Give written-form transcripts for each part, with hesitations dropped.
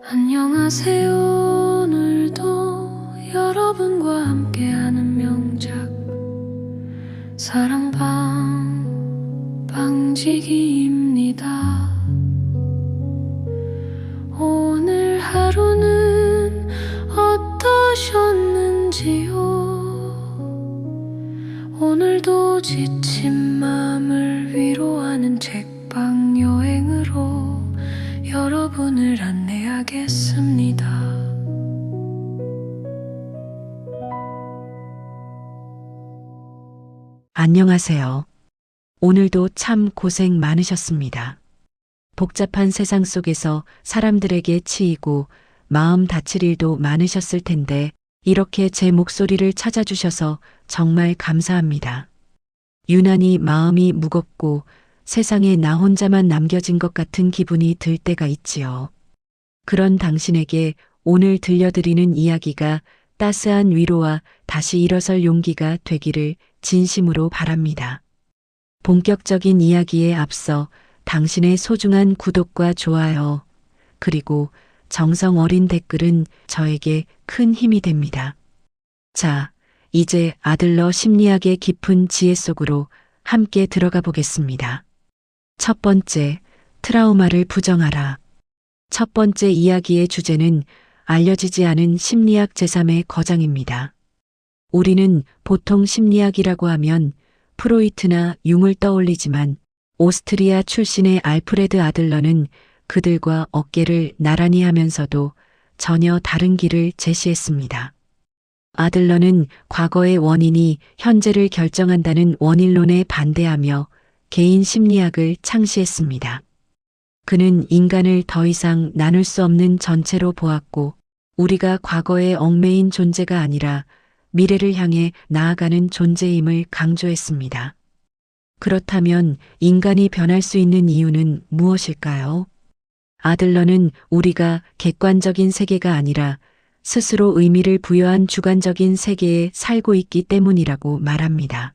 안녕하세요. 오늘도 여러분과 함께하는 명작 사랑방방지기입니다. 오늘 하루는 어떠셨는지요? 오늘도 지친 마음을 위로하는 책방 여행으로 여러분을 안내하겠습니다. 안녕하세요. 오늘도 참 고생 많으셨습니다. 복잡한 세상 속에서 사람들에게 치이고 마음 다칠 일도 많으셨을 텐데 이렇게 제 목소리를 찾아주셔서 정말 감사합니다. 유난히 마음이 무겁고 세상에 나 혼자만 남겨진 것 같은 기분이 들 때가 있지요. 그런 당신에게 오늘 들려드리는 이야기가 따스한 위로와 다시 일어설 용기가 되기를 진심으로 바랍니다. 본격적인 이야기에 앞서 당신의 소중한 구독과 좋아요, 그리고 정성 어린 댓글은 저에게 큰 힘이 됩니다. 자, 이제 아들러 심리학의 깊은 지혜 속으로 함께 들어가 보겠습니다. 첫 번째, 트라우마를 부정하라. 첫 번째 이야기의 주제는 알려지지 않은 심리학 제3의 거장입니다. 우리는 보통 심리학이라고 하면 프로이트나 융을 떠올리지만 오스트리아 출신의 알프레드 아들러는 그들과 어깨를 나란히 하면서도 전혀 다른 길을 제시했습니다. 아들러는 과거의 원인이 현재를 결정한다는 원인론에 반대하며 개인 심리학을 창시했습니다. 그는 인간을 더 이상 나눌 수 없는 전체로 보았고 우리가 과거에 얽매인 존재가 아니라 미래를 향해 나아가는 존재임을 강조했습니다. 그렇다면 인간이 변할 수 있는 이유는 무엇일까요? 아들러는 우리가 객관적인 세계가 아니라 스스로 의미를 부여한 주관적인 세계에 살고 있기 때문이라고 말합니다.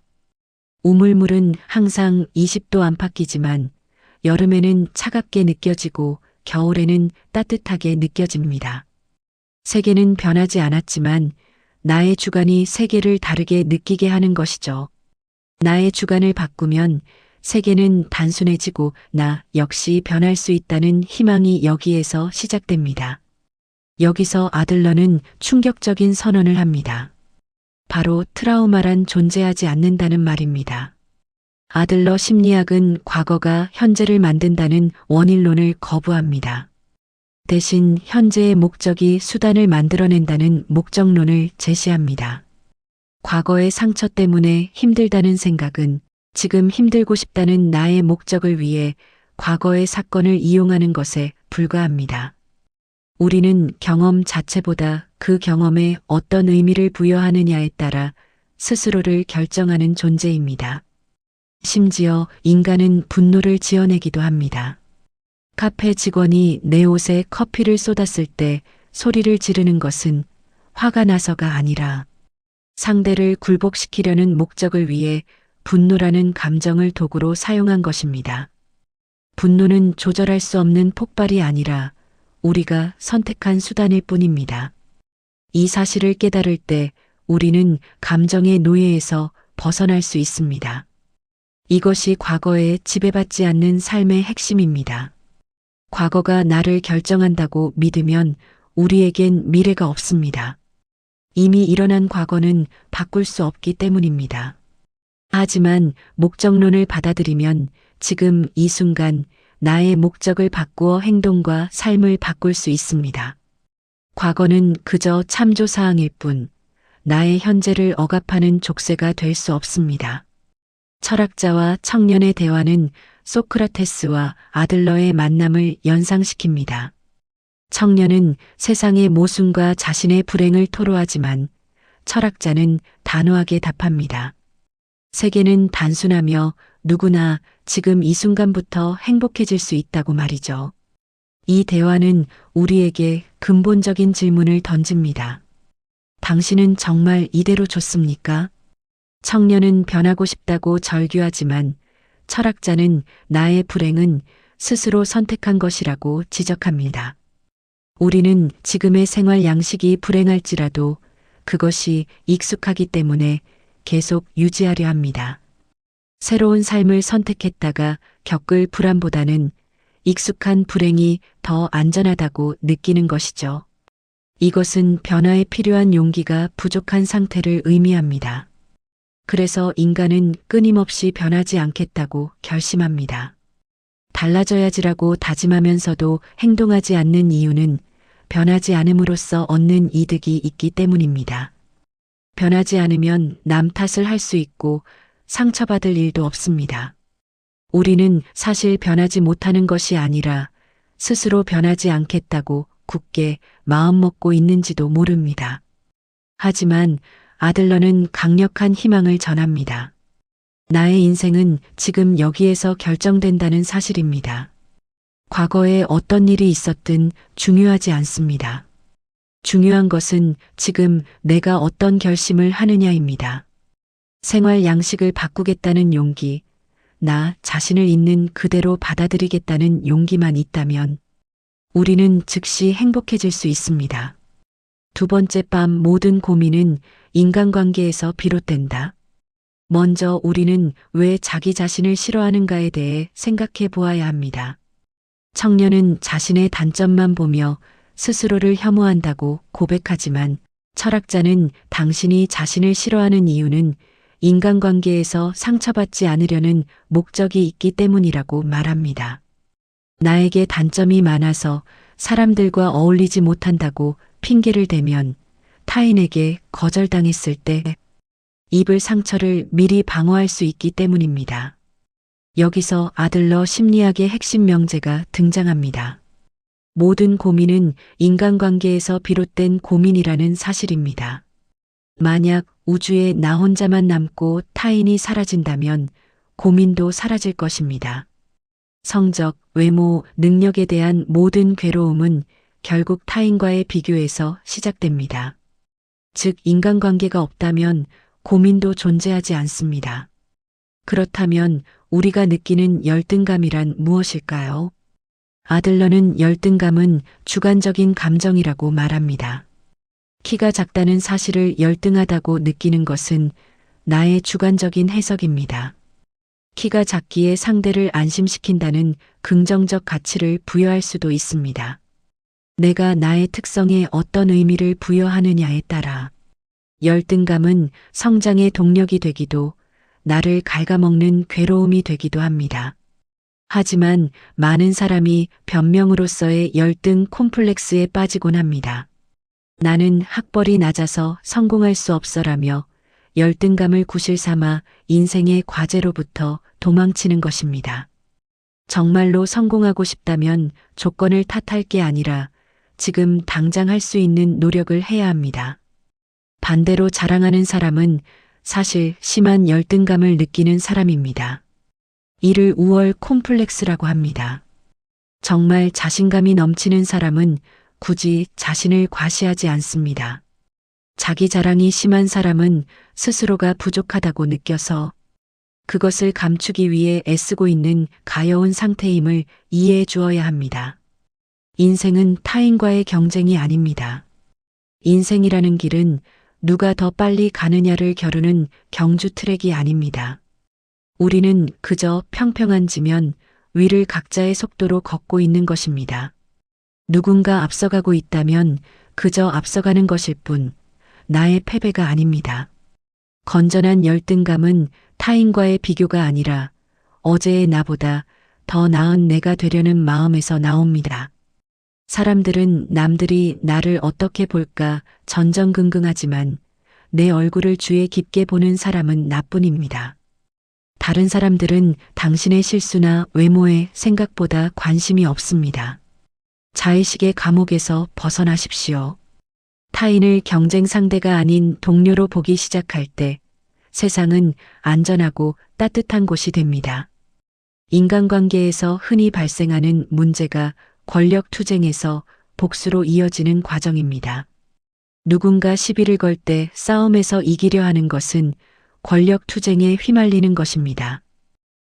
우물물은 항상 20도 안팎이지만 여름에는 차갑게 느껴지고 겨울에는 따뜻하게 느껴집니다. 세계는 변하지 않았지만 나의 주관이 세계를 다르게 느끼게 하는 것이죠. 나의 주관을 바꾸면 세계는 단순해지고 나 역시 변할 수 있다는 희망이 여기에서 시작됩니다. 여기서 아들러는 충격적인 선언을 합니다. 바로 트라우마란 존재하지 않는다는 말입니다. 아들러 심리학은 과거가 현재를 만든다는 원인론을 거부합니다. 대신 현재의 목적이 수단을 만들어낸다는 목적론을 제시합니다. 과거의 상처 때문에 힘들다는 생각은 지금 힘들고 싶다는 나의 목적을 위해 과거의 사건을 이용하는 것에 불과합니다. 우리는 경험 자체보다 그 경험에 어떤 의미를 부여하느냐에 따라 스스로를 결정하는 존재입니다. 심지어 인간은 분노를 지어내기도 합니다. 카페 직원이 내 옷에 커피를 쏟았을 때 소리를 지르는 것은 화가 나서가 아니라 상대를 굴복시키려는 목적을 위해 분노라는 감정을 도구로 사용한 것입니다. 분노는 조절할 수 없는 폭발이 아니라 우리가 선택한 수단일 뿐입니다. 이 사실을 깨달을 때 우리는 감정의 노예에서 벗어날 수 있습니다. 이것이 과거에 지배받지 않는 삶의 핵심입니다. 과거가 나를 결정한다고 믿으면 우리에겐 미래가 없습니다. 이미 일어난 과거는 바꿀 수 없기 때문입니다. 하지만 목적론을 받아들이면 지금 이 순간 나의 목적을 바꾸어 행동과 삶을 바꿀 수 있습니다. 과거는 그저 참조사항일 뿐 나의 현재를 억압하는 족쇄가 될 수 없습니다. 철학자와 청년의 대화는 소크라테스와 아들러의 만남을 연상시킵니다. 청년은 세상의 모순과 자신의 불행을 토로하지만 철학자는 단호하게 답합니다. 세계는 단순하며 누구나 지금 이 순간부터 행복해질 수 있다고 말이죠. 이 대화는 우리에게 근본적인 질문을 던집니다. 당신은 정말 이대로 좋습니까? 청년은 변하고 싶다고 절규하지만 철학자는 나의 불행은 스스로 선택한 것이라고 지적합니다. 우리는 지금의 생활 양식이 불행할지라도 그것이 익숙하기 때문에 계속 유지하려 합니다. 새로운 삶을 선택했다가 겪을 불안보다는 익숙한 불행이 더 안전하다고 느끼는 것이죠. 이것은 변화에 필요한 용기가 부족한 상태를 의미합니다. 그래서 인간은 끊임없이 변하지 않겠다고 결심합니다. 달라져야지라고 다짐하면서도 행동하지 않는 이유는 변하지 않음으로써 얻는 이득이 있기 때문입니다. 변하지 않으면 남 탓을 할 수 있고 상처받을 일도 없습니다. 우리는 사실 변하지 못하는 것이 아니라 스스로 변하지 않겠다고 굳게 마음먹고 있는지도 모릅니다. 하지만 아들러는 강력한 희망을 전합니다. 나의 인생은 지금 여기에서 결정된다는 사실입니다. 과거에 어떤 일이 있었든 중요하지 않습니다. 중요한 것은 지금 내가 어떤 결심을 하느냐입니다. 생활 양식을 바꾸겠다는 용기, 나 자신을 있는 그대로 받아들이겠다는 용기만 있다면 우리는 즉시 행복해질 수 있습니다. 두 번째 밤 모든 고민은 인간관계에서 비롯된다. 먼저 우리는 왜 자기 자신을 싫어하는가에 대해 생각해 보아야 합니다. 청년은 자신의 단점만 보며 스스로를 혐오한다고 고백하지만 철학자는 당신이 자신을 싫어하는 이유는 인간관계에서 상처받지 않으려는 목적이 있기 때문이라고 말합니다. 나에게 단점이 많아서 사람들과 어울리지 못한다고 핑계를 대면 타인에게 거절당했을 때 입을 상처를 미리 방어할 수 있기 때문입니다. 여기서 아들러 심리학의 핵심 명제가 등장합니다. 모든 고민은 인간관계에서 비롯된 고민이라는 사실입니다. 만약 우주에 나 혼자만 남고 타인이 사라진다면 고민도 사라질 것입니다. 성적, 외모, 능력에 대한 모든 괴로움은 결국 타인과의 비교에서 시작됩니다. 즉, 인간관계가 없다면 고민도 존재하지 않습니다. 그렇다면 우리가 느끼는 열등감이란 무엇일까요? 아들러는 열등감은 주관적인 감정이라고 말합니다. 키가 작다는 사실을 열등하다고 느끼는 것은 나의 주관적인 해석입니다. 키가 작기에 상대를 안심시킨다는 긍정적 가치를 부여할 수도 있습니다. 내가 나의 특성에 어떤 의미를 부여하느냐에 따라 열등감은 성장의 동력이 되기도 나를 갉아먹는 괴로움이 되기도 합니다. 하지만 많은 사람이 변명으로서의 열등 콤플렉스에 빠지곤 합니다. 나는 학벌이 낮아서 성공할 수 없어라며 열등감을 구실 삼아 인생의 과제로부터 도망치는 것입니다. 정말로 성공하고 싶다면 조건을 탓할 게 아니라 지금 당장 할 수 있는 노력을 해야 합니다. 반대로 자랑하는 사람은 사실 심한 열등감을 느끼는 사람입니다. 이를 우월 콤플렉스라고 합니다. 정말 자신감이 넘치는 사람은 굳이 자신을 과시하지 않습니다. 자기 자랑이 심한 사람은 스스로가 부족하다고 느껴서 그것을 감추기 위해 애쓰고 있는 가여운 상태임을 이해해 주어야 합니다. 인생은 타인과의 경쟁이 아닙니다. 인생이라는 길은 누가 더 빨리 가느냐를 겨루는 경주 트랙이 아닙니다. 우리는 그저 평평한 지면 위를 각자의 속도로 걷고 있는 것입니다. 누군가 앞서가고 있다면 그저 앞서가는 것일 뿐 나의 패배가 아닙니다. 건전한 열등감은 타인과의 비교가 아니라 어제의 나보다 더 나은 내가 되려는 마음에서 나옵니다. 사람들은 남들이 나를 어떻게 볼까 전전긍긍하지만 내 얼굴을 주에 깊게 보는 사람은 나뿐입니다. 다른 사람들은 당신의 실수나 외모에 생각보다 관심이 없습니다. 자의식의 감옥에서 벗어나십시오. 타인을 경쟁 상대가 아닌 동료로 보기 시작할 때 세상은 안전하고 따뜻한 곳이 됩니다. 인간관계에서 흔히 발생하는 문제가 권력 투쟁에서 복수로 이어지는 과정입니다. 누군가 시비를 걸 때 싸움에서 이기려 하는 것은 권력 투쟁에 휘말리는 것입니다.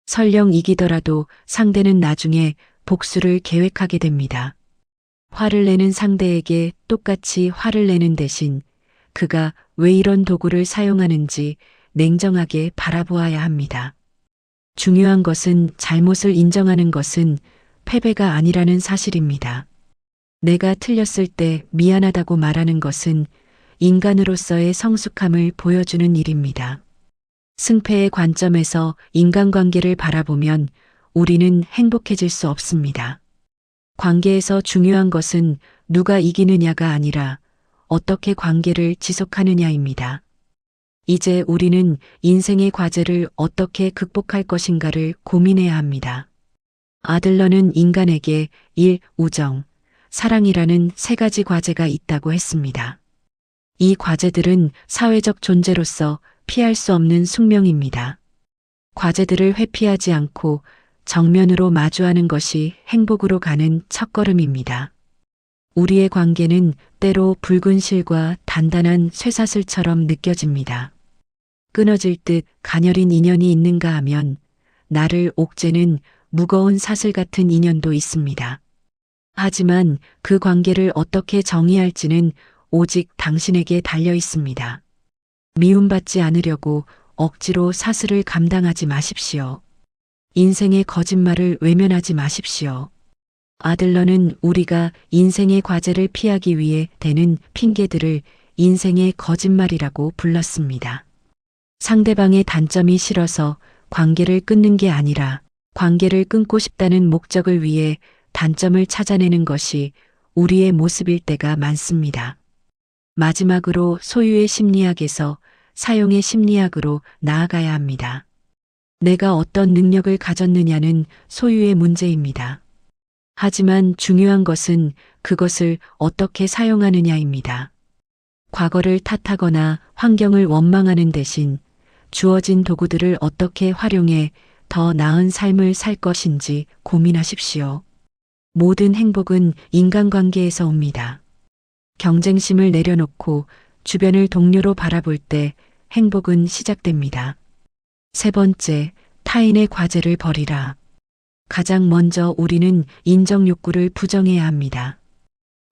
설령 이기더라도 상대는 나중에 복수를 계획하게 됩니다. 화를 내는 상대에게 똑같이 화를 내는 대신 그가 왜 이런 도구를 사용하는지 냉정하게 바라보아야 합니다. 중요한 것은 잘못을 인정하는 것은 패배가 아니라는 사실입니다. 내가 틀렸을 때 미안하다고 말하는 것은 인간으로서의 성숙함을 보여주는 일입니다. 승패의 관점에서 인간관계를 바라보면 우리는 행복해질 수 없습니다. 관계에서 중요한 것은 누가 이기느냐가 아니라 어떻게 관계를 지속하느냐입니다. 이제 우리는 인생의 과제를 어떻게 극복할 것인가를 고민해야 합니다. 아들러는 인간에게 일, 우정, 사랑이라는 세 가지 과제가 있다고 했습니다. 이 과제들은 사회적 존재로서 피할 수 없는 숙명입니다. 과제들을 회피하지 않고 정면으로 마주하는 것이 행복으로 가는 첫걸음입니다. 우리의 관계는 때로 붉은 실과 단단한 쇠사슬처럼 느껴집니다. 끊어질 듯 가녀린 인연이 있는가 하면 나를 옥죄는 무거운 사슬 같은 인연도 있습니다. 하지만 그 관계를 어떻게 정의할지는 오직 당신에게 달려 있습니다. 미움받지 않으려고 억지로 사슬을 감당하지 마십시오. 인생의 거짓말을 외면하지 마십시오. 아들러는 우리가 인생의 과제를 피하기 위해 대는 핑계들을 인생의 거짓말이라고 불렀습니다. 상대방의 단점이 싫어서 관계를 끊는 게 아니라 관계를 끊고 싶다는 목적을 위해 단점을 찾아내는 것이 우리의 모습일 때가 많습니다. 마지막으로 소유의 심리학에서 사용의 심리학으로 나아가야 합니다. 내가 어떤 능력을 가졌느냐는 소유의 문제입니다. 하지만 중요한 것은 그것을 어떻게 사용하느냐입니다. 과거를 탓하거나 환경을 원망하는 대신 주어진 도구들을 어떻게 활용해 더 나은 삶을 살 것인지 고민하십시오. 모든 행복은 인간관계에서 옵니다. 경쟁심을 내려놓고 주변을 동료로 바라볼 때 행복은 시작됩니다. 세 번째, 타인의 과제를 버리라. 가장 먼저 우리는 인정 욕구를 부정해야 합니다.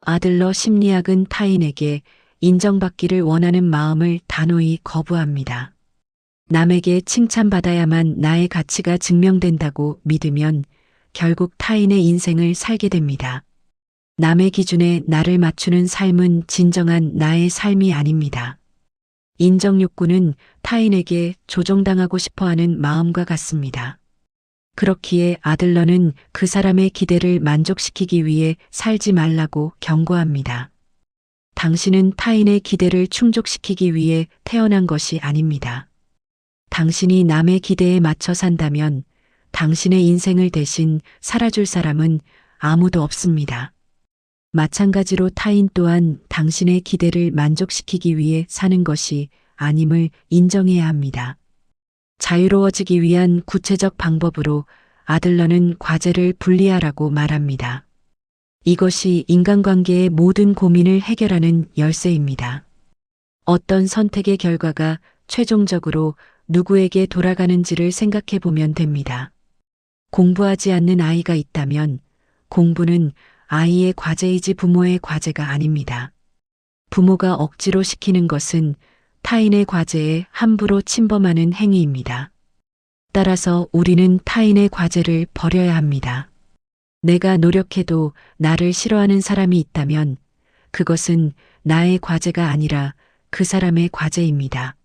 아들러 심리학은 타인에게 인정받기를 원하는 마음을 단호히 거부합니다. 남에게 칭찬받아야만 나의 가치가 증명된다고 믿으면 결국 타인의 인생을 살게 됩니다. 남의 기준에 나를 맞추는 삶은 진정한 나의 삶이 아닙니다. 인정 욕구는 타인에게 조종당하고 싶어하는 마음과 같습니다. 그렇기에 아들러는 그 사람의 기대를 만족시키기 위해 살지 말라고 경고합니다. 당신은 타인의 기대를 충족시키기 위해 태어난 것이 아닙니다. 당신이 남의 기대에 맞춰 산다면 당신의 인생을 대신 살아줄 사람은 아무도 없습니다. 마찬가지로 타인 또한 당신의 기대를 만족시키기 위해 사는 것이 아님을 인정해야 합니다. 자유로워지기 위한 구체적 방법으로 아들러는 과제를 분리하라고 말합니다. 이것이 인간관계의 모든 고민을 해결하는 열쇠입니다. 어떤 선택의 결과가 최종적으로 누구에게 돌아가는지를 생각해 보면 됩니다. 공부하지 않는 아이가 있다면 공부는 아이의 과제이지 부모의 과제가 아닙니다. 부모가 억지로 시키는 것은 타인의 과제에 함부로 침범하는 행위입니다. 따라서 우리는 타인의 과제를 버려야 합니다. 내가 노력해도 나를 싫어하는 사람이 있다면 그것은 나의 과제가 아니라 그 사람의 과제입니다.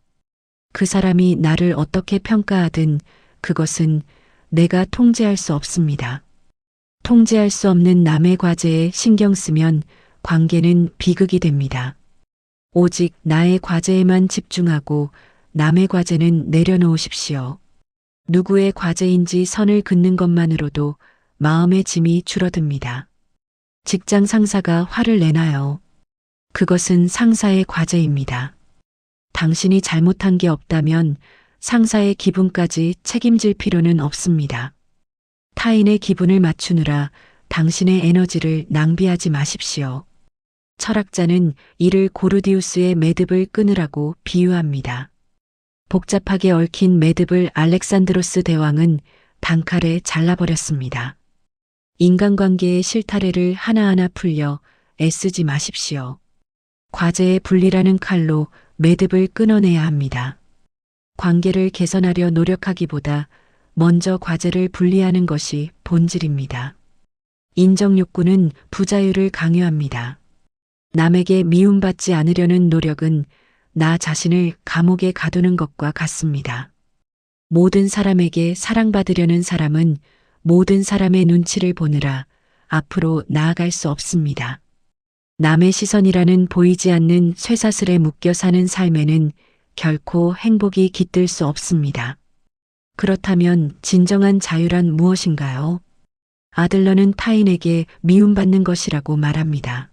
그 사람이 나를 어떻게 평가하든 그것은 내가 통제할 수 없습니다. 통제할 수 없는 남의 과제에 신경 쓰면 관계는 비극이 됩니다. 오직 나의 과제에만 집중하고 남의 과제는 내려놓으십시오. 누구의 과제인지 선을 긋는 것만으로도 마음의 짐이 줄어듭니다. 직장 상사가 화를 내나요? 그것은 상사의 과제입니다. 당신이 잘못한 게 없다면 상사의 기분까지 책임질 필요는 없습니다. 타인의 기분을 맞추느라 당신의 에너지를 낭비하지 마십시오. 철학자는 이를 고르디우스의 매듭을 끊으라고 비유합니다. 복잡하게 얽힌 매듭을 알렉산드로스 대왕은 단칼에 잘라버렸습니다. 인간관계의 실타래를 하나하나 풀려 애쓰지 마십시오. 과제의 분리라는 칼로 매듭을 끊어내야 합니다. 관계를 개선하려 노력하기보다 먼저 과제를 분리하는 것이 본질입니다. 인정 욕구는 부자유를 강요합니다. 남에게 미움받지 않으려는 노력은 나 자신을 감옥에 가두는 것과 같습니다. 모든 사람에게 사랑받으려는 사람은 모든 사람의 눈치를 보느라 앞으로 나아갈 수 없습니다. 남의 시선이라는 보이지 않는 쇠사슬에 묶여 사는 삶에는 결코 행복이 깃들 수 없습니다. 그렇다면 진정한 자유란 무엇인가요? 아들러는 타인에게 미움받는 것이라고 말합니다.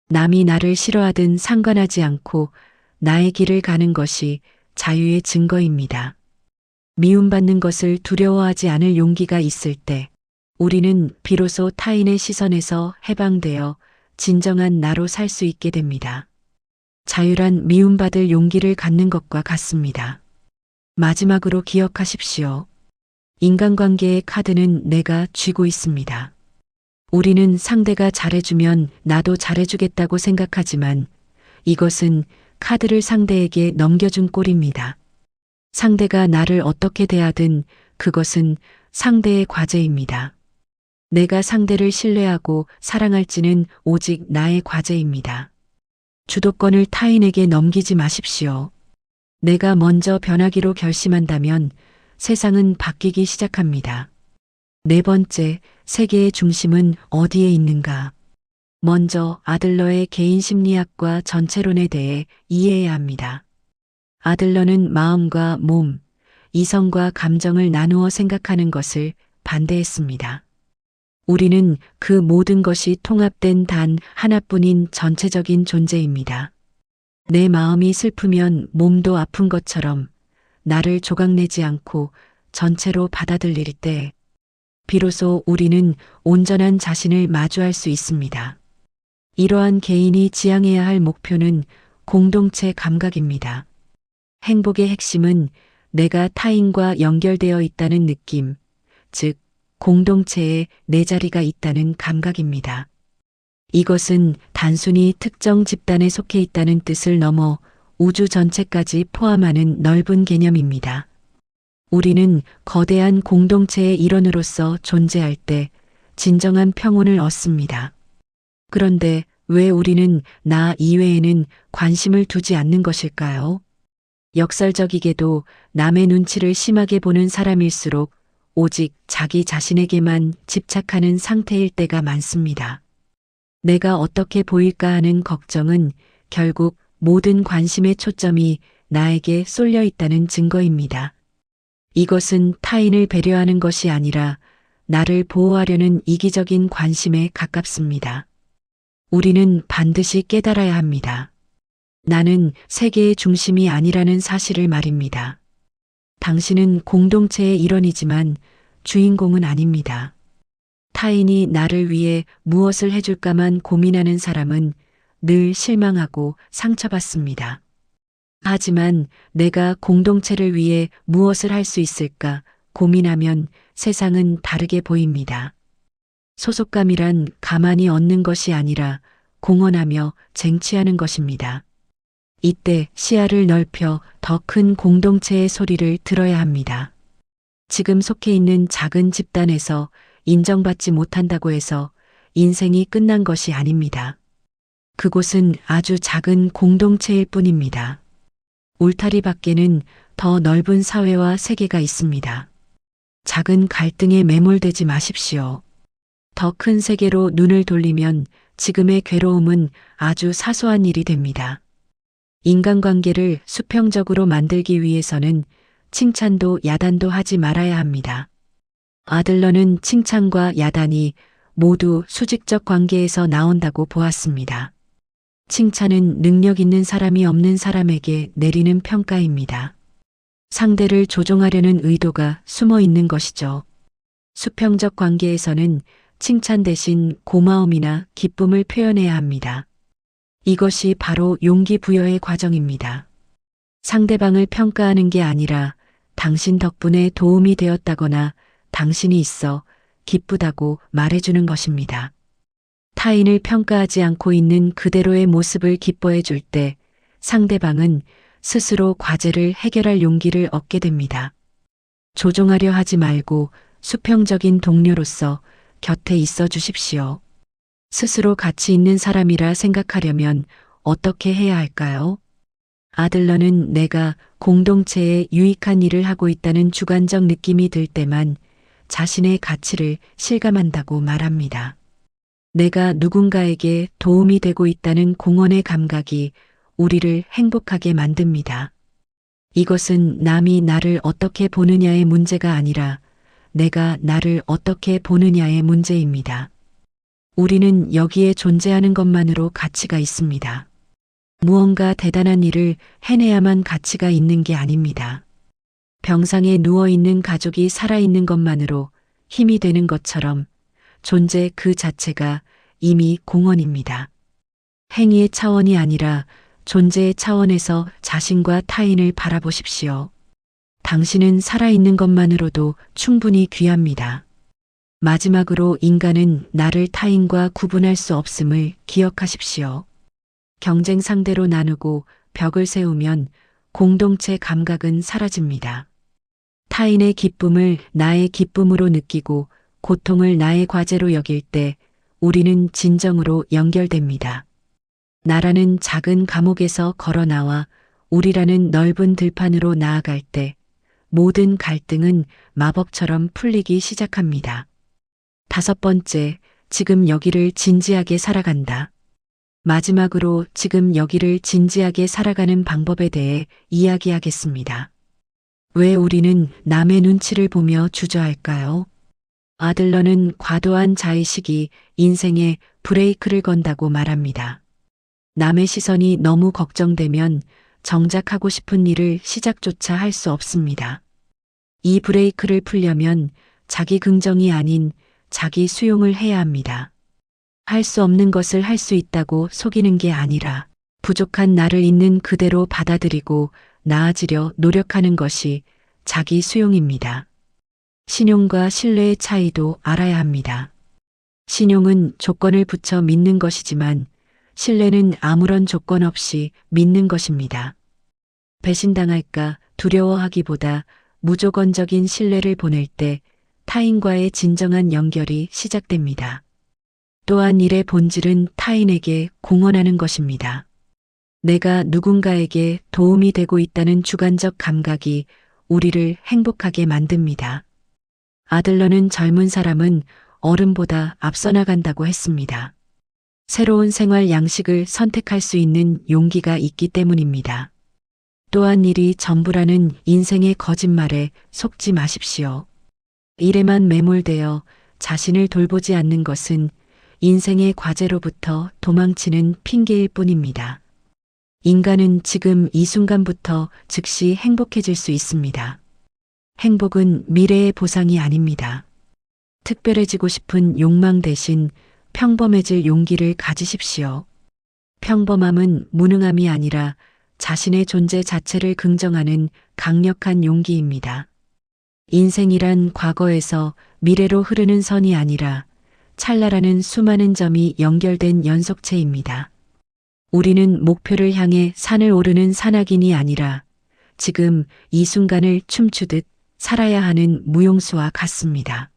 남이 나를 싫어하든 상관하지 않고 나의 길을 가는 것이 자유의 증거입니다. 미움받는 것을 두려워하지 않을 용기가 있을 때 우리는 비로소 타인의 시선에서 해방되어 진정한 나로 살 수 있게 됩니다. 자유란 미움받을 용기를 갖는 것과 같습니다. 마지막으로 기억하십시오. 인간관계의 카드는 내가 쥐고 있습니다. 우리는 상대가 잘해주면 나도 잘해주겠다고 생각하지만 이것은 카드를 상대에게 넘겨준 꼴입니다. 상대가 나를 어떻게 대하든 그것은 상대의 과제입니다. 내가 상대를 신뢰하고 사랑할지는 오직 나의 과제입니다. 주도권을 타인에게 넘기지 마십시오. 내가 먼저 변하기로 결심한다면 세상은 바뀌기 시작합니다. 네 번째, 세계의 중심은 어디에 있는가? 먼저 아들러의 개인 심리학과 전체론에 대해 이해해야 합니다. 아들러는 마음과 몸, 이성과 감정을 나누어 생각하는 것을 반대했습니다. 우리는 그 모든 것이 통합된 단 하나뿐인 전체적인 존재입니다. 내 마음이 슬프면 몸도 아픈 것처럼 나를 조각내지 않고 전체로 받아들일 때 비로소 우리는 온전한 자신을 마주할 수 있습니다. 이러한 개인이 지향해야 할 목표는 공동체 감각입니다. 행복의 핵심은 내가 타인과 연결되어 있다는 느낌, 즉 공동체에 내 자리가 있다는 감각입니다. 이것은 단순히 특정 집단에 속해 있다는 뜻을 넘어 우주 전체까지 포함하는 넓은 개념입니다. 우리는 거대한 공동체의 일원으로서 존재할 때 진정한 평온을 얻습니다. 그런데 왜 우리는 나 이외에는 관심을 두지 않는 것일까요? 역설적이게도 남의 눈치를 심하게 보는 사람일수록 오직 자기 자신에게만 집착하는 상태일 때가 많습니다. 내가 어떻게 보일까 하는 걱정은 결국 모든 관심의 초점이 나에게 쏠려 있다는 증거입니다. 이것은 타인을 배려하는 것이 아니라 나를 보호하려는 이기적인 관심에 가깝습니다. 우리는 반드시 깨달아야 합니다. 나는 세계의 중심이 아니라는 사실을 말입니다. 당신은 공동체의 일원이지만 주인공은 아닙니다. 타인이 나를 위해 무엇을 해줄까만 고민하는 사람은 늘 실망하고 상처받습니다. 하지만 내가 공동체를 위해 무엇을 할 수 있을까 고민하면 세상은 다르게 보입니다. 소속감이란 가만히 얻는 것이 아니라 공헌하며 쟁취하는 것입니다. 이때 시야를 넓혀 더 큰 공동체의 소리를 들어야 합니다. 지금 속해 있는 작은 집단에서 인정받지 못한다고 해서 인생이 끝난 것이 아닙니다. 그곳은 아주 작은 공동체일 뿐입니다. 울타리 밖에는 더 넓은 사회와 세계가 있습니다. 작은 갈등에 매몰되지 마십시오. 더 큰 세계로 눈을 돌리면 지금의 괴로움은 아주 사소한 일이 됩니다. 인간관계를 수평적으로 만들기 위해서는 칭찬도 야단도 하지 말아야 합니다. 아들러는 칭찬과 야단이 모두 수직적 관계에서 나온다고 보았습니다. 칭찬은 능력 있는 사람이 없는 사람에게 내리는 평가입니다. 상대를 조종하려는 의도가 숨어 있는 것이죠. 수평적 관계에서는 칭찬 대신 고마움이나 기쁨을 표현해야 합니다. 이것이 바로 용기 부여의 과정입니다. 상대방을 평가하는 게 아니라 당신 덕분에 도움이 되었다거나 당신이 있어 기쁘다고 말해주는 것입니다. 타인을 평가하지 않고 있는 그대로의 모습을 기뻐해 줄 때 상대방은 스스로 과제를 해결할 용기를 얻게 됩니다. 조종하려 하지 말고 수평적인 동료로서 곁에 있어 주십시오. 스스로 가치 있는 사람이라 생각하려면 어떻게 해야 할까요? 아들러는 내가 공동체에 유익한 일을 하고 있다는 주관적 느낌이 들 때만 자신의 가치를 실감한다고 말합니다. 내가 누군가에게 도움이 되고 있다는 공헌의 감각이 우리를 행복하게 만듭니다. 이것은 남이 나를 어떻게 보느냐의 문제가 아니라 내가 나를 어떻게 보느냐의 문제입니다. 우리는 여기에 존재하는 것만으로 가치가 있습니다. 무언가 대단한 일을 해내야만 가치가 있는 게 아닙니다. 병상에 누워있는 가족이 살아있는 것만으로 힘이 되는 것처럼 존재 그 자체가 이미 공헌입니다. 행위의 차원이 아니라 존재의 차원에서 자신과 타인을 바라보십시오. 당신은 살아있는 것만으로도 충분히 귀합니다. 마지막으로 인간은 나를 타인과 구분할 수 없음을 기억하십시오. 경쟁 상대로 나누고 벽을 세우면 공동체 감각은 사라집니다. 타인의 기쁨을 나의 기쁨으로 느끼고 고통을 나의 과제로 여길 때 우리는 진정으로 연결됩니다. 나라는 작은 감옥에서 걸어 나와 우리라는 넓은 들판으로 나아갈 때 모든 갈등은 마법처럼 풀리기 시작합니다. 5번째, 지금 여기를 진지하게 살아간다. 마지막으로 지금 여기를 진지하게 살아가는 방법에 대해 이야기하겠습니다. 왜 우리는 남의 눈치를 보며 주저할까요? 아들러는 과도한 자의식이 인생에 브레이크를 건다고 말합니다. 남의 시선이 너무 걱정되면 정작 하고 싶은 일을 시작조차 할 수 없습니다. 이 브레이크를 풀려면 자기 긍정이 아닌 자기 수용을 해야 합니다. 할 수 없는 것을 할 수 있다고 속이는 게 아니라 부족한 나를 있는 그대로 받아들이고 나아지려 노력하는 것이 자기 수용입니다. 신용과 신뢰의 차이도 알아야 합니다. 신용은 조건을 붙여 믿는 것이지만 신뢰는 아무런 조건 없이 믿는 것입니다. 배신당할까 두려워하기보다 무조건적인 신뢰를 보낼 때 타인과의 진정한 연결이 시작됩니다. 또한 일의 본질은 타인에게 공헌하는 것입니다. 내가 누군가에게 도움이 되고 있다는 주관적 감각이 우리를 행복하게 만듭니다. 아들러는 젊은 사람은 어른보다 앞서 나간다고 했습니다. 새로운 생활 양식을 선택할 수 있는 용기가 있기 때문입니다. 또한 일이 전부라는 인생의 거짓말에 속지 마십시오. 일에만 매몰되어 자신을 돌보지 않는 것은 인생의 과제로부터 도망치는 핑계일 뿐입니다. 인간은 지금 이 순간부터 즉시 행복해질 수 있습니다. 행복은 미래의 보상이 아닙니다. 특별해지고 싶은 욕망 대신 평범해질 용기를 가지십시오. 평범함은 무능함이 아니라 자신의 존재 자체를 긍정하는 강력한 용기입니다. 인생이란 과거에서 미래로 흐르는 선이 아니라 찰나라는 수많은 점이 연결된 연속체입니다. 우리는 목표를 향해 산을 오르는 산악인이 아니라 지금 이 순간을 춤추듯 살아야 하는 무용수와 같습니다.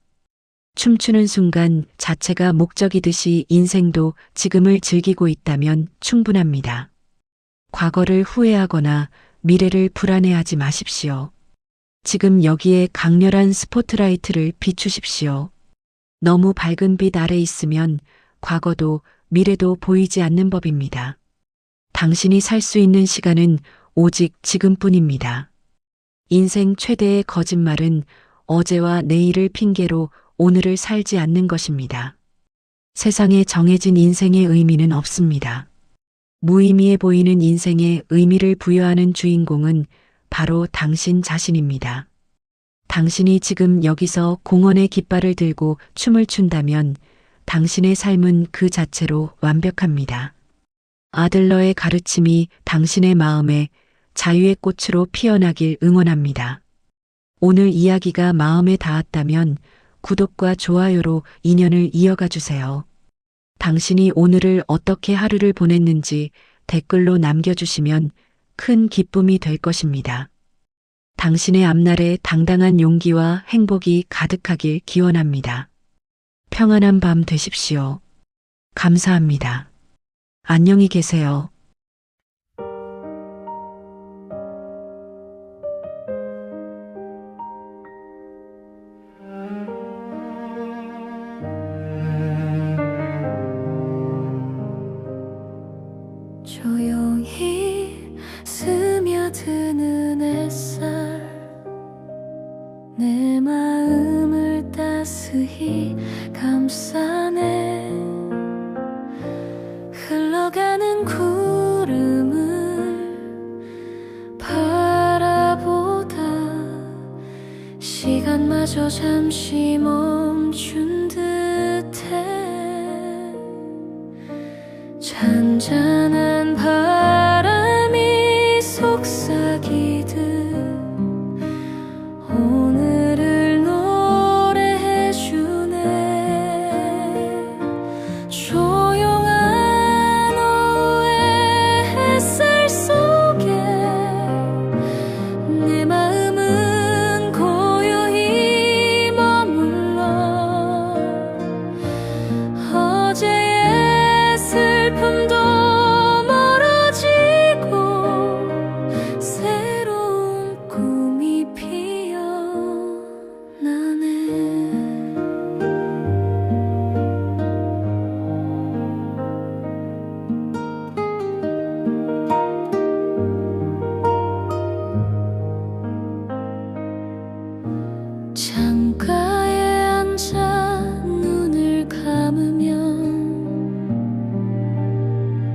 춤추는 순간 자체가 목적이듯이 인생도 지금을 즐기고 있다면 충분합니다. 과거를 후회하거나 미래를 불안해하지 마십시오. 지금 여기에 강렬한 스포트라이트를 비추십시오. 너무 밝은 빛 아래 있으면 과거도 미래도 보이지 않는 법입니다. 당신이 살 수 있는 시간은 오직 지금뿐입니다. 인생 최대의 거짓말은 어제와 내일을 핑계로 오늘을 살지 않는 것입니다. 세상에 정해진 인생의 의미는 없습니다. 무의미해 보이는 인생에 의미를 부여하는 주인공은 바로 당신 자신입니다. 당신이 지금 여기서 공헌의 깃발을 들고 춤을 춘다면 당신의 삶은 그 자체로 완벽합니다. 아들러의 가르침이 당신의 마음에 자유의 꽃으로 피어나길 응원합니다. 오늘 이야기가 마음에 닿았다면 구독과 좋아요로 인연을 이어가 주세요. 당신이 오늘을 어떻게 하루를 보냈는지 댓글로 남겨주시면 큰 기쁨이 될 것입니다. 당신의 앞날에 당당한 용기와 행복이 가득하길 기원합니다. 평안한 밤 되십시오. 감사합니다. 안녕히 계세요. 조용히 스며드는 햇살 내 마음을 따스히 감싸네. 흘러가는 구름을 바라보다 시간마저 잠시 멈춘 듯해. 잔잔한 바람이 속삭이듯 오늘을 노래해주네. 조용한 오후의 햇살 속에 내 마음은 고요히 머물러 어제의 슬픔도 멀어지고 새로운 꿈이 피어나네. 창가에 앉아 눈을 감으면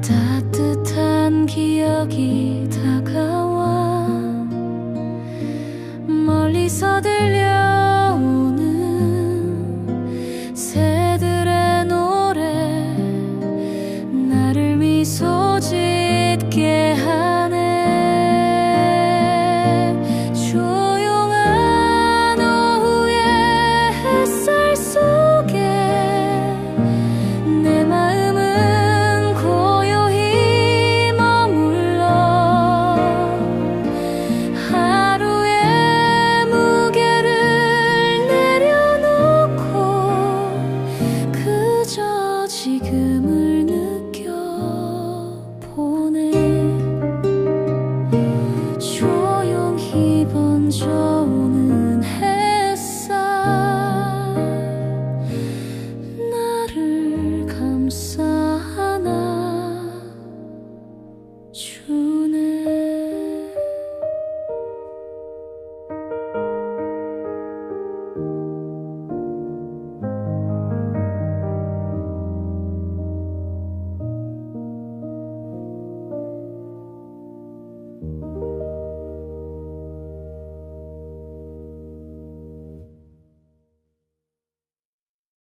따뜻한 기억이 다가와. 멀리서 들려